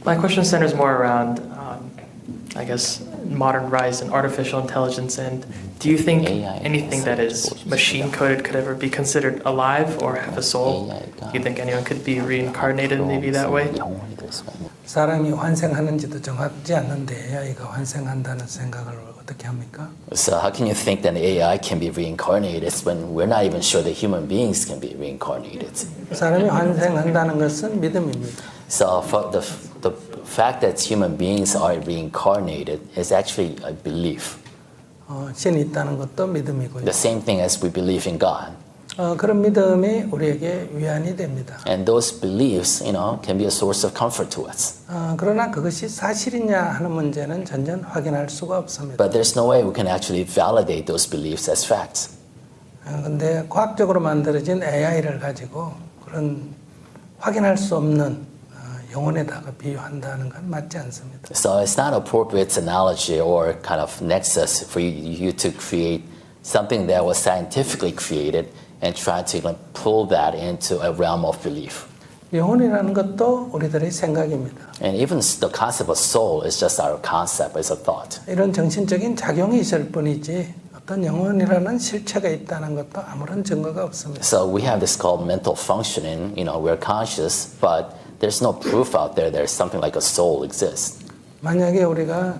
My question centers more around, I guess, modern rise in artificial intelligence. And do you think anything that is machine coded could ever be considered alive or have a soul? Do you think anyone could be reincarnated maybe that way? 사람이 환생하는지도 정확지 않는데 AI가 환생한다는 생각을 어떻게 합니까? So how can you think that AI can be reincarnated when we're not even sure that human beings can be reincarnated? 사람이 환생한다는 것은 믿음입니다. So for the fact that human beings are reincarnated is actually a belief. 신이 있다는 것도 믿음이고요. The same thing as we believe in God. 그런 믿음이 우리에게 위안이 됩니다. And those beliefs, can be a source of comfort to us. 그러나 그것이 사실이냐 하는 문제는 전혀 확인할 수가 없습니다. But there's no way we can actually validate those beliefs as facts. 근데 과학적으로 만들어진 AI를 가지고 그런 확인할 수 없는 영혼에다가 비유한다는 건 맞지 않습니다. So it's not appropriate analogy or kind of nexus for you to create something that was scientifically created and try to pull that into a realm of belief. 영혼이라는 것도 우리들의 생각입니다. And even the concept of soul is just our concept, it's a thought. 이런 정신적인 작용이 있을 뿐이지 어떤 영혼이라는 실체가 있다는 것도 아무런 증거가 없습니다. So we have this called mental functioning, we're conscious, but there's no proof out there that something like a soul exists. 만약에 우리가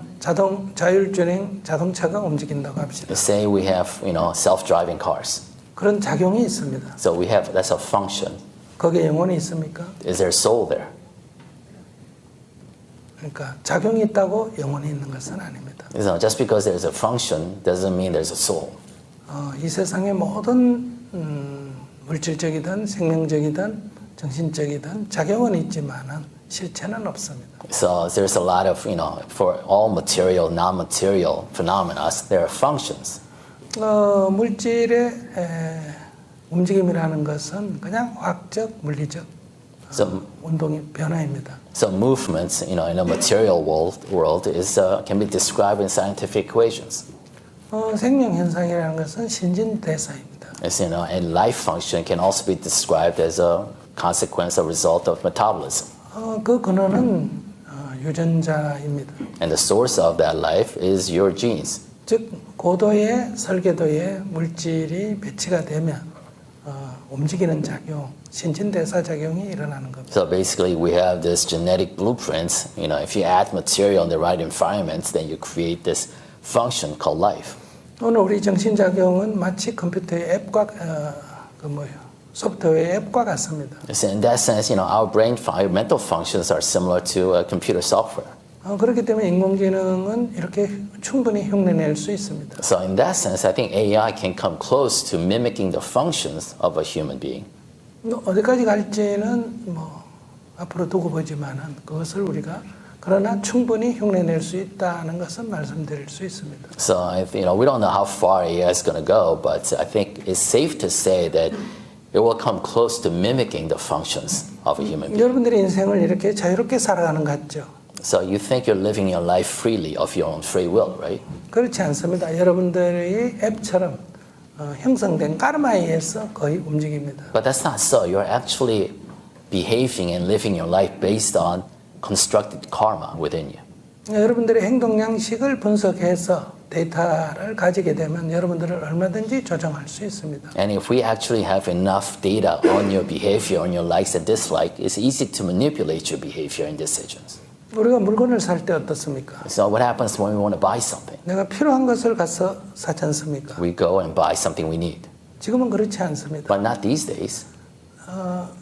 자율주행 자동차가 움직인다고 합시다. Say we have, self-driving cars. 그런 작용이 있습니다. So that's a function. 거기에 영혼이 있습니까? Is there soul there? 그러니까 작용이 있다고 영혼이 있는 것은 아닙니다. So just because there's a function doesn't mean there's a soul. 이 세상의 모든 물질적이든 생명적이든 정신적이든 작용은 있지만은 실체는 없습니다. So there's a lot of, for all material, non-material phenomena, there are functions. 물질의 움직임이라는 것은 그냥 화학적, 물리적 운동의 변화입니다. So movements, in a material world can be described in scientific equations. 생명 현상이라는 것은 신진대사입니다. And life function can also be described as a consequence, a result of metabolism. 그 근원은 유전자입니다. And the source of that life is your genes. 즉 고도의 설계도의 물질이 배치가 되면 움직이는 작용, 신진대사 작용이 일어나는 겁니다. So basically, we have this genetic blueprints. If you add material in the right environments, then you create this function called life. 오늘 우리 정신작용은 마치 컴퓨터의 앱과 소프트웨어의 앱과 같습니다. So in that sense, our mental functions are similar to computer software. 그렇기 때문에 인공지능은 이렇게 충분히 흉내낼 수 있습니다. So in that sense, I think AI can come close to mimicking the functions of a human being. 어디까지 갈지는 앞으로 두고 보지만은 그것을 우리가 그러나 충분히 흉내낼 수 있다는 것은 말씀드릴 수 있습니다. So we don't know how far AI is going to go, but I think it's safe to say that it will come close to mimicking the functions of a human being. 여러분들의 인생을 이렇게 자유롭게 살아가는 것 같죠? So you think you're living your life freely of your own free will, right? 그렇지 않습니다. 여러분들의 앱처럼 형성된 까르마에 의해서 거의 움직입니다. But that's not so. You're actually behaving and living your life based on constructed karma within you. 여러분들의 행동 양식을 분석해서 데이터를 가지게 되면 여러분들을 얼마든지 조정할 수 있습니다. And if we actually have enough data on your behavior, on your likes and dislikes, it's easy to manipulate your behavior and decisions. 우리가 물건을 살 때 어떻습니까? So what happens when we want to buy something? 내가 필요한 것을 가서 사지 않습니까? We go and buy something we need. 지금은 그렇지 않습니다. But not these days.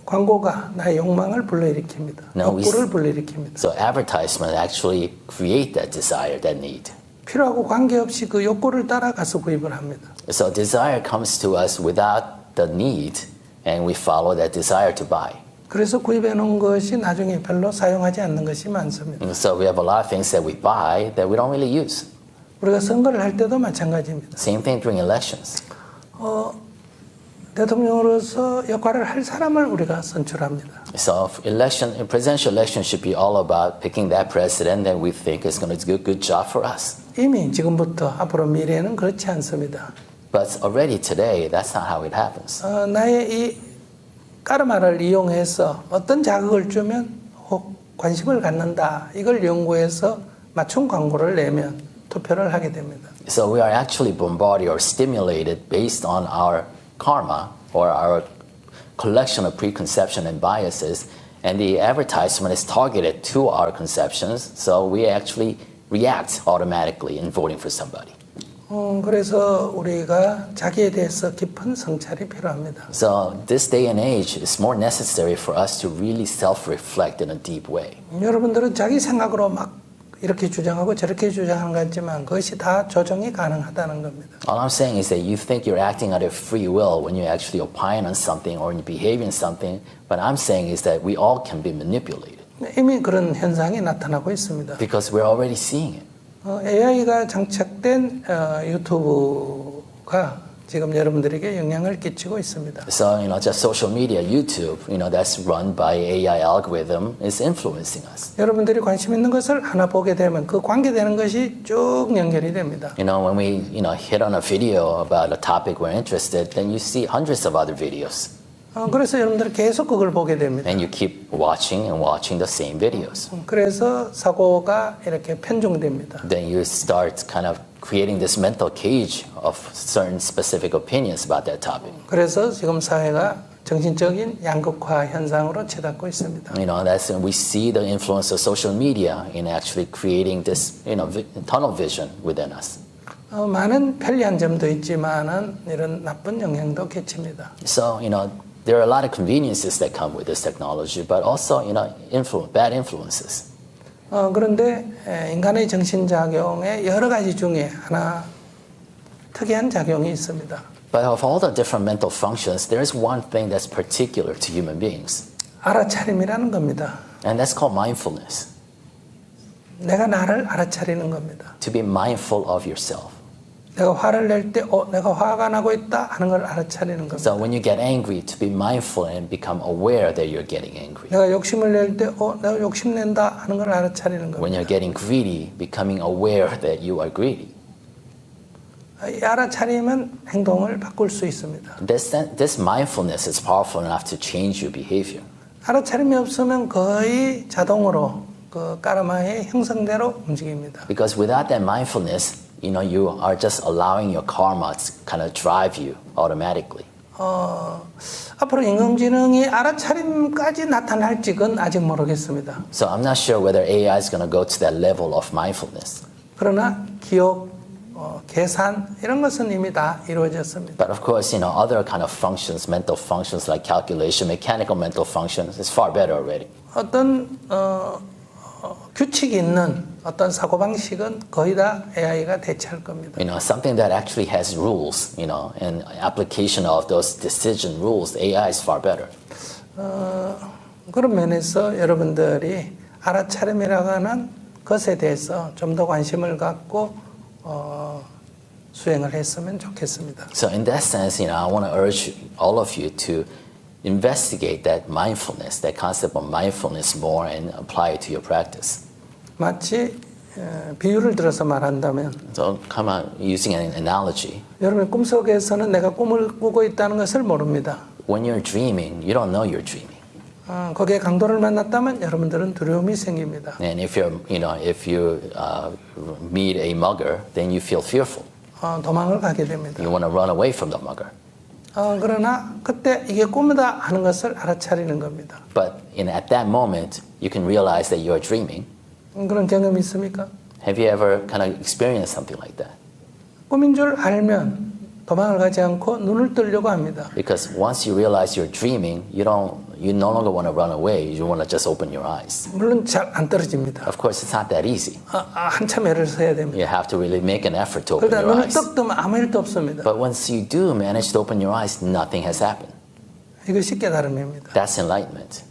광고가 나의 욕망을 불러일으킵니다. 욕구를 불러일으킵니다. So advertisement actually create that desire, that need. 필요하고 관계없이 그 욕구를 따라가서 구입을 합니다. So desire comes to us without the need, and we follow that desire to buy. 그래서 구입해 놓은 것이 나중에 별로 사용하지 않는 것이 많습니다. So we have a lot of things that we buy that we don't really use. 우리가 선거를 할 때도 마찬가지입니다. Same thing during elections. 대통령으로서 역할을 할 사람을 우리가 선출합니다. So presidential election should be all about picking that president that we think is going to do a good job for us. 이미 지금부터 앞으로 미래는 그렇지 않습니다. But already today, that's not how it happens. 나의 이 까르마를 이용해서 어떤 자극을 주면 혹 관심을 갖는다. 이걸 연구해서 맞춤 광고를 내면 투표를 하게 됩니다. So we are actually bombarded or stimulated based on our karma or our collection of preconception and biases, and the advertisement is targeted to our conceptions, so we actually react automatically in voting for somebody. 그래서 우리가 자기에 대해서 깊은 성찰이 필요합니다. So this day and age is more necessary for us to really self-reflect in a deep way. 여러분들은 자기 생각으로 막 이렇게 주장하고 저렇게 주장하는 것 같지만 그것이 다 조정이 가능하다는 겁니다. All I'm saying is that you think you're acting out of free will when you actually opine on something or you behave in something, but I'm saying is that we all can be manipulated. 이미 그런 현상이 나타나고 있습니다. Because we're already seeing it. AI가 장착된 유튜브가 지금 여러분들에게 영향을 끼치고 있습니다. So, just social media, YouTube, that's run by AI algorithm is influencing us. 여러분들이 관심 있는 것을 하나 보게 되면 그 관계되는 것이 쭉 연결이 됩니다. When we, hit on a video about a topic we're interested, then you see hundreds of other videos. 그래서 여러분들이 계속 그걸 보게 됩니다. And you keep watching and watching the same videos. 그래서 사고가 이렇게 편중됩니다. Then you start kind of creating this mental cage of certain specific opinions about that topic. 그래서 지금 사회가 정신적인 양극화 현상으로 치닫고 있습니다. That's when we see the influence of social media in actually creating this, tunnel vision within us. 많은 편리한 점도 있지만은 이런 나쁜 영향도 끼칩니다. So, there are a lot of conveniences that come with this technology, but also, bad influences. 그런데 인간의 정신작용의 여러 가지 중에 하나 특이한 작용이 있습니다. But of all the different mental functions, there is one thing that's particular to human beings. 알아차림이라는 겁니다. And that's called mindfulness. 내가 나를 알아차리는 겁니다. To be mindful of yourself. 내가 화를 낼 때, 내가 화가 나고 있다 하는 걸 알아차리는 겁니다. So when you get angry, to be mindful and become aware that you're getting angry. 내가 욕심을 낼 때, 내가 욕심낸다 하는 걸 알아차리는 겁니다. When you're getting greedy, becoming aware that you are greedy. 이 알아차림은 행동을 바꿀 수 있습니다. This mindfulness is powerful enough to change your behavior. 알아차림이 없으면 거의 자동으로 그 까르마의 형성대로 움직입니다. Because without that mindfulness, you are just allowing your karma to kind of drive you automatically. 앞으로 인공지능이 알아차림까지 나타날지 그건 아직 모르겠습니다. So I'm not sure whether AI is going to go to that level of mindfulness. 그러나 기억, 계산 이런 것은 이미 다 이루어졌습니다. But of course, other kind of functions, mental functions like calculation, mechanical mental functions, is far better already. 어떤 규칙이 있는 어떤 사고방식은 거의 다 AI가 대체할 겁니다. Something that actually has rules, and application of those decision rules, AI is far better. 그런 면에서 여러분들이 알아차림이라고 하는 것에 대해서 좀 더 관심을 갖고 수행을 했으면 좋겠습니다. So in that sense, I want to urge all of you to investigate that mindfulness, that concept of mindfulness more and apply it to your practice. 마치 비유를 들어서 말한다면 So come on, using an analogy. 여러분 꿈속에서는 내가 꿈을 꾸고 있다는 것을 모릅니다. When you're dreaming, you don't know you're dreaming. 거기에 강도를 만났다면 여러분들은 두려움이 생깁니다. And if you meet a mugger, then you feel fearful. 도망을 가게 됩니다. You want to run away from the mugger. 그러나 그때 이게 꿈이다 하는 것을 알아차리는 겁니다. But at that moment, you can realize that you are dreaming. 그런 경험이 있습니까? Have you ever kind of experienced something like that? 꿈인 줄 알면 도망을 가지 않고 눈을 뜨려고 합니다. Because once you realize you're dreaming, you no longer want to run away. You want to just open your eyes. 물론 잘 안 떨어집니다. Of course, it's not that easy. 한참 애를 써야 됩니다. You have to really make an effort to open 그러다 your 눈을 eyes. 떡 뜨면 아무 일도 없습니다. But once you do manage to open your eyes, nothing has happened. 이것이 깨달음입니다. That's enlightenment.